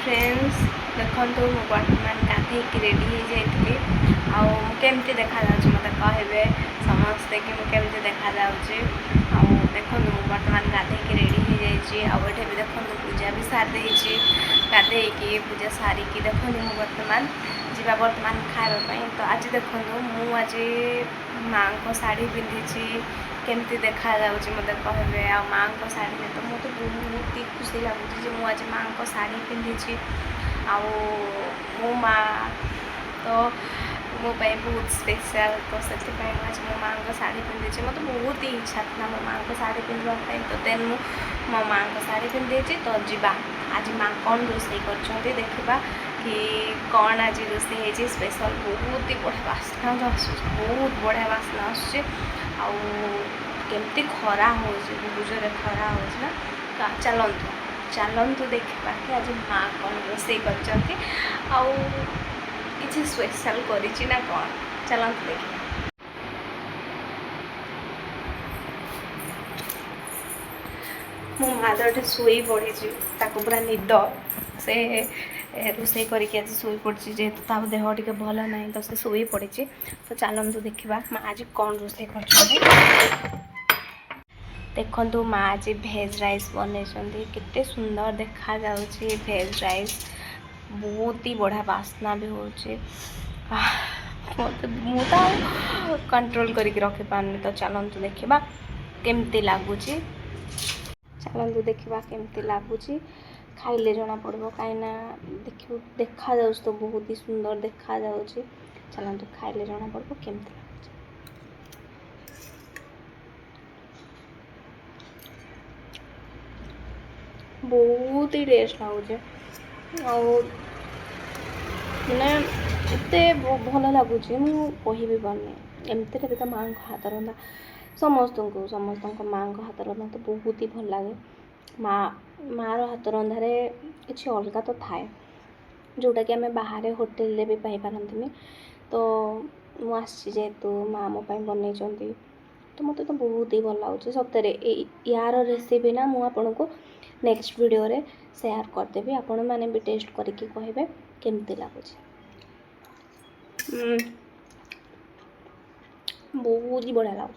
Friends देखो बर्तमान गाधे ready हो जाइए आमती देखा मत कहे समस्ते कि मुझे देखा देखो बर्तमान गाधे रेडी हो जाइए आठे भी देखो पूजा भी सारी गाधे पूजा सारिकी देखो बर्तमान जा बर्तमान खावाई तो आज देखो मुझे माँ को शाढ़ी पिंधि केमती देखा मत कहे आ माँ को शाढ़ी में तो मुझे बहुत ही खुशी लगुच मुझे माँ को शाढ़ी पिंधि मो माँ तो मोपाई बहुत स्पेशल तो से आज मो माँ को शाढ़ी पिंधि मत बहुत ही इच्छा था मो माँ को शाढ़ी पिंधवाई तो देन मो माँ को शाढ़ी पिंधि तो जा आज माँ कौन रोषे कर देखा कि कौन आज रोषे हो स्पेशल बहुत ही बढ़िया बास्ना बहुत बढ़िया बास्ना आमती खरा हो बुझे खरा हो चलतु चलतु देखा कि आज माँ कौन रोषे कर किसी स्पेशल करना कौन चलतु देखा मो माँ तो ये शोई पड़ी पूरा निद से रोषे करके शोई पड़ी जेहेतु ता देह टे भल ना तो से शोई पड़ी तो चलतु देखा माँ आज कौन रोषे कर देखो माँ आज भेज राइस बन केते सुंदर देखा जाउछि भेज राइस बहुत ही बढ़िया बास्ना भी हो कंट्रोल करके रखी पारनी तो चलतु देखा केमती लगुच चलतु देखा केमती लगुच खाइले जना पड़ो कहीं देखा तो बहुत ही सुंदर देखा चलतु खाइले जना पड़ो केमती लगुच बहुत ही टेस्ट लगुचे मैंने एत भल लगुच मुझे भी पारनी एमती भी तो माँ हाथ रंधा समस्त माँ हाथ रंधा तो बहुत ही भल लगे माँ हाथ रंधारे किसी अलग तो थाए जोटा कि आम बाहर होटेल भी पाई पारती तो मुझे जेहेतु माँ मो बन तो मत तो बहुत ही भल लगे सतरे यार रेसिपी ना मुझे नेक्स्ट वीडियो रे शेयर करदेवी आपण मैंने भी टेस्ट करके कहे केमती लगुच बहुत ही बढ़िया लगुच।